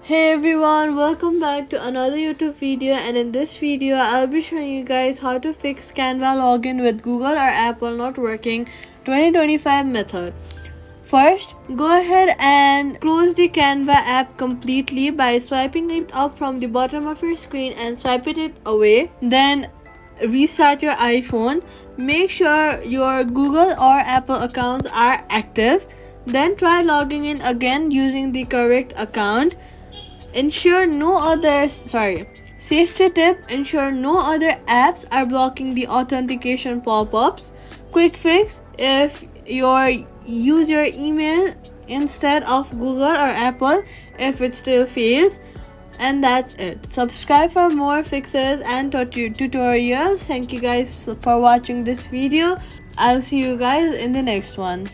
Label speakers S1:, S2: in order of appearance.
S1: Hey everyone, welcome back to another YouTube video, and in this video I'll be showing you guys how to fix Canva login with Google or Apple not working 2025 method. First, go ahead and close the Canva app completely by swiping it up from the bottom of your screen and swipe it away. Then restart your iPhone. Make sure your Google or Apple accounts are active. Then try logging in again using the correct account. Safety tip, ensure no other apps are blocking the authentication pop-ups. Quick fix, if use your email instead of Google or Apple if it still fails. And that's it. Subscribe for more fixes and tutorials. Thank you guys for watching this video. I'll see you guys in the next one.